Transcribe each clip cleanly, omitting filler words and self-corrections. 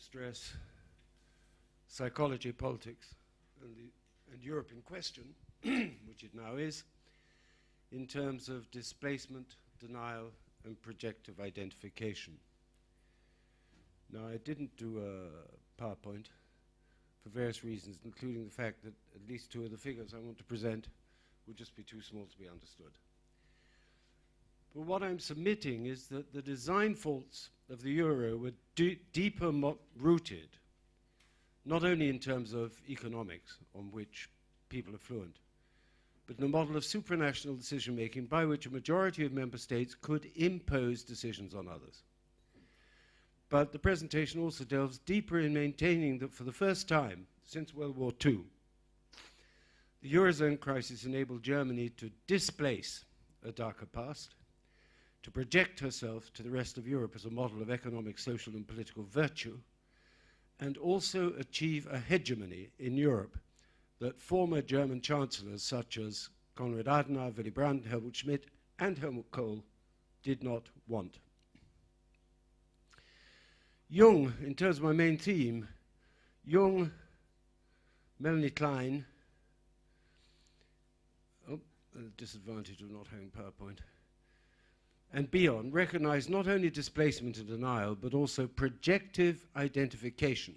stress psychology, politics, and Europe in question, which it now is, in terms of displacement, denial, and projective identification. Now, I didn't do a PowerPoint for various reasons, including the fact that at least two of the figures I want to present would just be too small to be understood. But what I'm submitting is that the design faults of the euro were deeper rooted, not only in terms of economics, on which people are fluent, but in a model of supranational decision-making by which a majority of member states could impose decisions on others. But the presentation also delves deeper in maintaining that for the first time since World War II, the Eurozone crisis enabled Germany to displace a darker past, to project herself to the rest of Europe as a model of economic, social, and political virtue, and also achieve a hegemony in Europe that former German chancellors such as Konrad Adenauer, Willy Brandt, Helmut Schmidt, and Helmut Kohl did not want. Jung, in terms of my main theme, Jung, Melanie Klein, the disadvantage of not having PowerPoint, and Bion recognize not only displacement and denial, but also projective identification,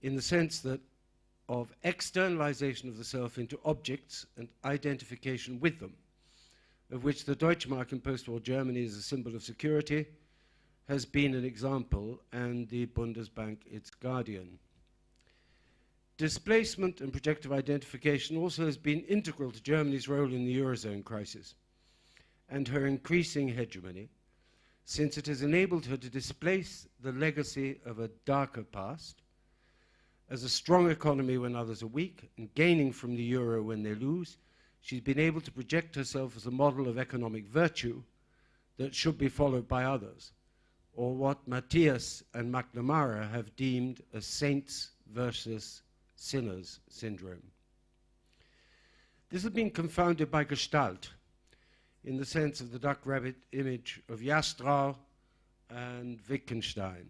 in the sense that of externalization of the self into objects and identification with them, of which the Deutschmark in post-war Germany is a symbol of security, has been an example, and the Bundesbank its guardian. Displacement and projective identification also has been integral to Germany's role in the Eurozone crisis and her increasing hegemony, since it has enabled her to displace the legacy of a darker past as a strong economy when others are weak and gaining from the euro when they lose. She's been able to project herself as a model of economic virtue that should be followed by others, or what Matthias and McNamara have deemed a saints versus sinners syndrome. This has been confounded by Gestalt, in the sense of the duck rabbit image of Jastrow and Wittgenstein.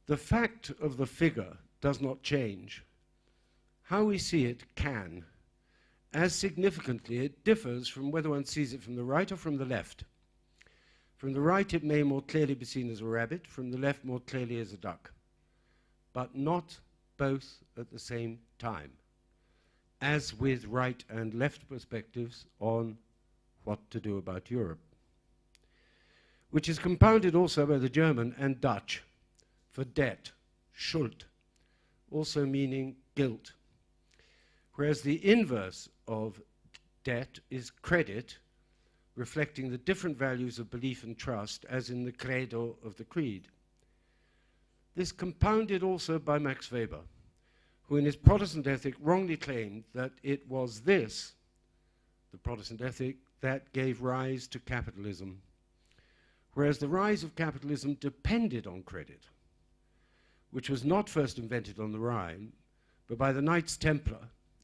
The fact of the figure does not change. How we see it can. As significantly, it differs from whether one sees it from the right or from the left. From the right, it may more clearly be seen as a rabbit, from the left, more clearly as a duck, but not both at the same time, as with right and left perspectives on what to do about Europe, which is compounded also by the German and Dutch for debt, Schuld, also meaning guilt, whereas the inverse of debt is credit, reflecting the different values of belief and trust, as in the credo of the creed. This compounded also by Max Weber, who in his Protestant ethic wrongly claimed that it was this, the Protestant ethic, that gave rise to capitalism, whereas the rise of capitalism depended on credit, which was not first invented on the Rhine, but by the Knights Templar,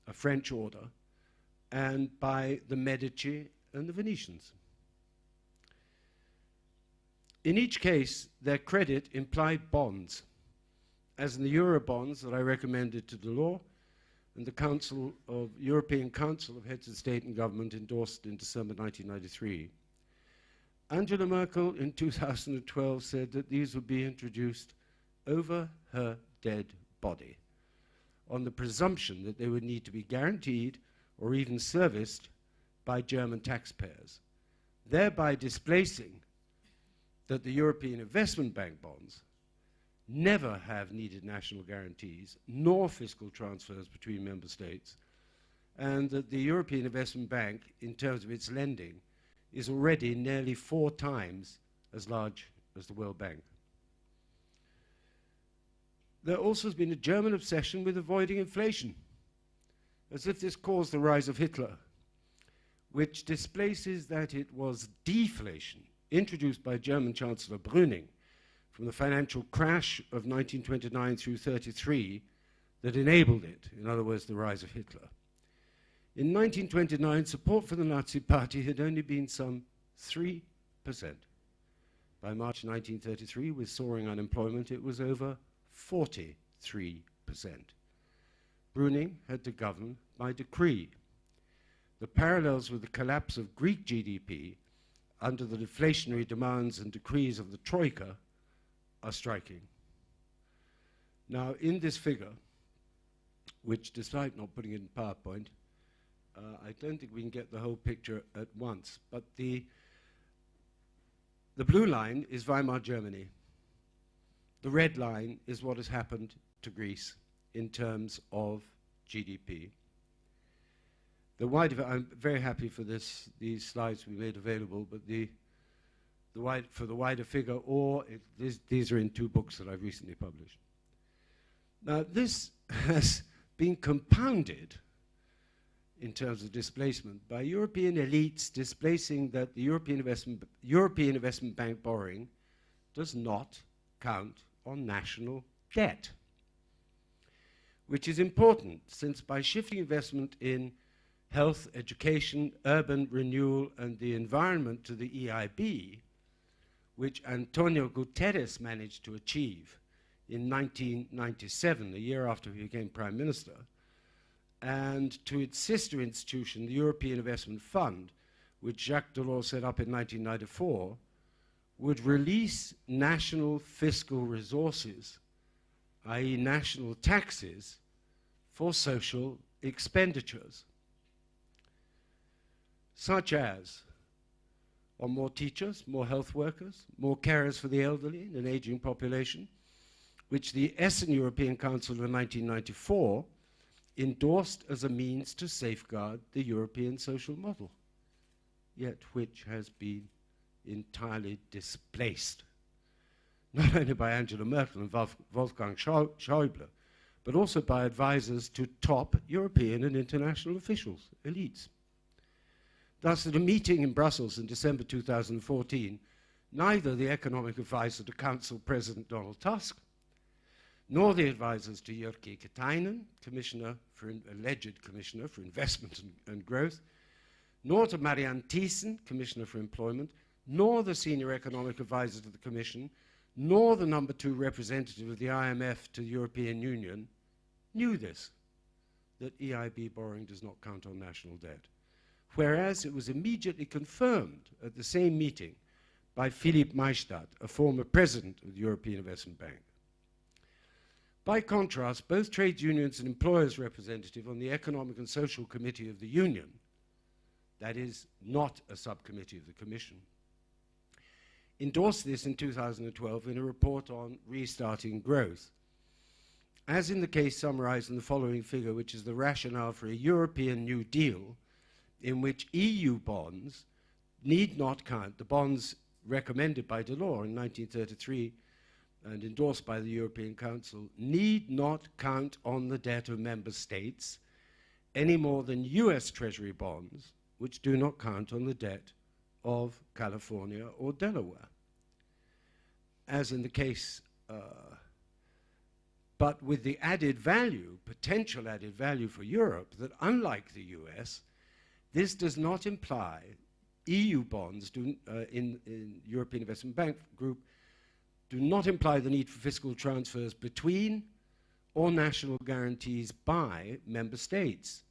a French order, and by the Medici and the Venetians. In each case, their credit implied bonds, as in the Euro bonds that I recommended to Delors and the European Council of Heads of State and Government endorsed in December 1993. Angela Merkel in 2012 said that these would be introduced over her dead body, on the presumption that they would need to be guaranteed or even serviced by German taxpayers, thereby displacing that the European Investment Bank bonds never have needed national guarantees nor fiscal transfers between member states, and that the European Investment Bank, in terms of its lending, is already nearly 4 times as large as the World Bank. There also has been a German obsession with avoiding inflation, as if this caused the rise of Hitler, which displaces that it was deflation introduced by German Chancellor Brüning from the financial crash of 1929 through 1933 that enabled it, in other words, the rise of Hitler. In 1929, support for the Nazi Party had only been some 3%. By March 1933, with soaring unemployment, it was over 43%. Brüning had to govern by decree. The parallels with the collapse of Greek GDP under the deflationary demands and decrees of the Troika are striking. Now, in this figure, which despite not putting it in PowerPoint, I don't think we can get the whole picture at once, but the blue line is Weimar Germany. The red line is what has happened to Greece in terms of GDP. I'm very happy for these slides to be made available, but for the wider figure, these are in 2 books that I've recently published. Now, this has been compounded in terms of displacement by European elites displacing that the European Investment Bank borrowing does not count on national debt, which is important since by shifting investment in health, education, urban renewal, and the environment to the EIB, which Antonio Guterres managed to achieve in 1997, the year after he became Prime Minister, and to its sister institution, the European Investment Fund, which Jacques Delors set up in 1994, would release national fiscal resources, i.e. national taxes, for social expenditures, such as on more teachers, more health workers, more carers for the elderly and an aging population, which the Essen European Council in 1994 endorsed as a means to safeguard the European social model, yet which has been entirely displaced, not only by Angela Merkel and Wolfgang Schäuble, but also by advisors to top European and international officials, elites. Thus, at a meeting in Brussels in December 2014, neither the economic advisor to Council President Donald Tusk, nor the advisors to Jyrki Katainen, alleged Commissioner for Investment and Growth, nor to Marianne Thyssen, Commissioner for Employment, nor the senior economic advisor to the Commission, nor the number 2 representative of the IMF to the European Union knew this, that EIB borrowing does not count on national debt. Whereas it was immediately confirmed at the same meeting by Philippe Maystadt, a former president of the European Investment Bank. By contrast, both trade unions and employers' representative on the Economic and Social Committee of the Union, that is not a subcommittee of the Commission, endorsed this in 2012 in a report on restarting growth. As in the case summarized in the following figure, which is the rationale for a European New Deal, in which EU bonds need not count, the bonds recommended by Delors in 1933 and endorsed by the European Council, need not count on the debt of member states any more than US Treasury bonds, which do not count on the debt of California or Delaware. As in the case, but with the added value, potential added value for Europe, that unlike the US, this does not imply EU bonds in European Investment Bank Group do not imply the need for fiscal transfers between or national guarantees by member states,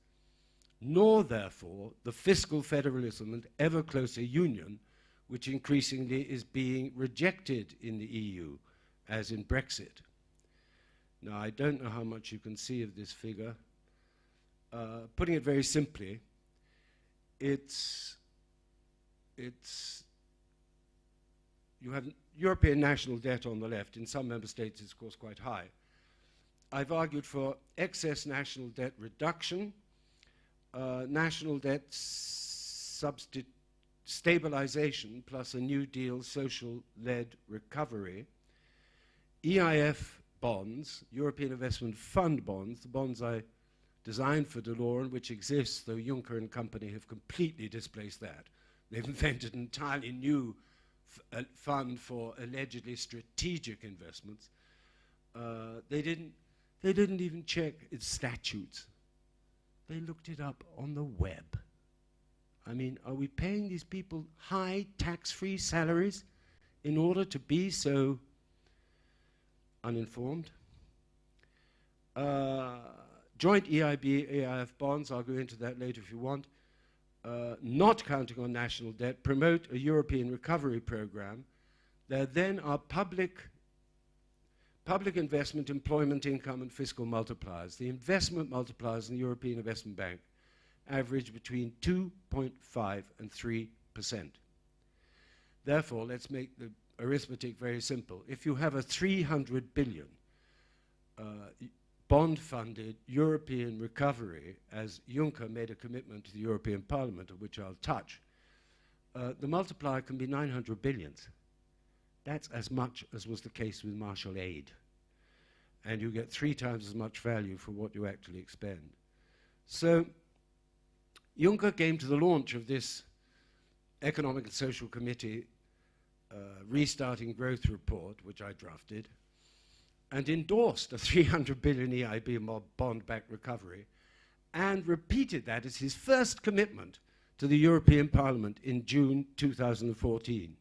nor therefore the fiscal federalism and ever closer union which increasingly is being rejected in the EU, as in Brexit. Now, I don't know how much you can see of this figure. Putting it very simply, you have European national debt on the left. In some member states, it's of course quite high. I've argued for excess national debt reduction, national debt stabilization plus a New Deal social-led recovery, EIF bonds, European Investment Fund bonds, the bonds I designed for Delors and which exists, though Juncker and company have completely displaced that. They've invented an entirely new fund for allegedly strategic investments. They didn't even check its statutes. They looked it up on the web. I mean, are we paying these people high tax-free salaries in order to be so uninformed. Joint EIB-EIF bonds, I'll go into that later if you want, not counting on national debt, promote a European recovery program. There then are public investment, employment income, and fiscal multipliers. The investment multipliers in the European Investment Bank average between 2.5 and 3%. Therefore, let's make the arithmetic very simple. If you have a 300 billion bond-funded European recovery, as Juncker made a commitment to the European Parliament, of which I'll touch, the multiplier can be 900 billions. That's as much as was the case with Marshall Aid. And you get 3 times as much value for what you actually expend. So Juncker came to the launch of this Economic and Social Committee Restarting Growth report, which I drafted, and endorsed a 300 billion EIB bond-backed recovery, and repeated that as his first commitment to the European Parliament in June 2014.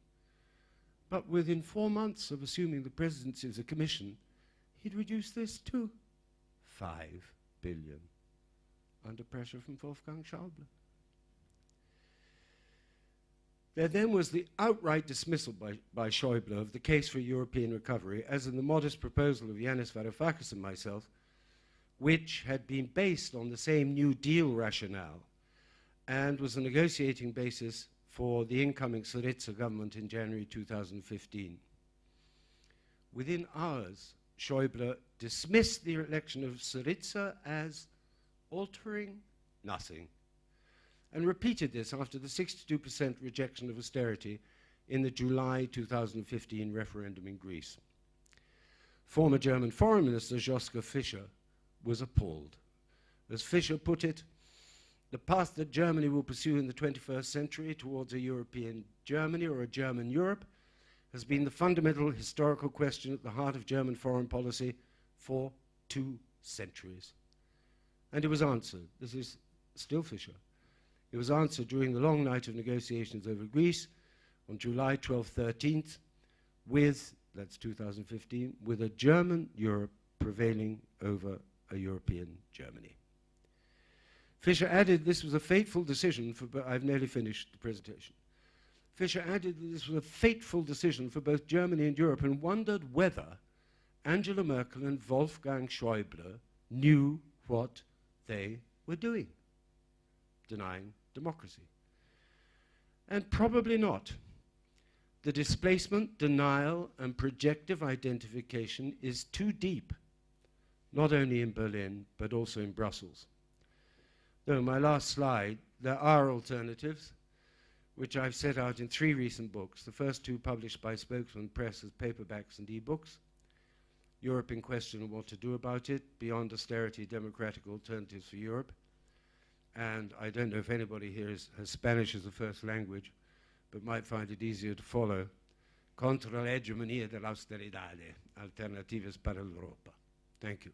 But within 4 months of assuming the presidency of the Commission, he'd reduced this to 5 billion, under pressure from Wolfgang Schäuble. There then was the outright dismissal by Schäuble of the case for European recovery, as in the modest proposal of Yanis Varoufakis and myself, which had been based on the same New Deal rationale and was a negotiating basis for the incoming Syriza government in January 2015. Within hours, Schäuble dismissed the election of Syriza as altering nothing, and repeated this after the 62% rejection of austerity in the July 2015 referendum in Greece. Former German Foreign Minister Joschka Fischer was appalled. As Fischer put it, the path that Germany will pursue in the 21st century towards a European Germany or a German Europe has been the fundamental historical question at the heart of German foreign policy for 2 centuries. And it was answered. This is still Fischer. It was answered during the long night of negotiations over Greece on July 12th, 13th, with, that's 2015, with a German Europe prevailing over a European Germany. Fischer added this was a fateful decision for, I've nearly finished the presentation. Fischer added that this was a fateful decision for both Germany and Europe, and wondered whether Angela Merkel and Wolfgang Schäuble knew what they were doing, denying democracy. And probably not. The displacement, denial, and projective identification is too deep, not only in Berlin, but also in Brussels. Though my last slide, there are alternatives, which I've set out in 3 recent books, the first 2 published by Spokesman Press as paperbacks and e-books, Europe in Question and What to Do About It, Beyond Austerity, Democratic Alternatives for Europe, and I don't know if anybody here has Spanish as a first language, but might find it easier to follow, Contra la hegemonia dell'austeridade, Alternativas para l'Europa. Thank you.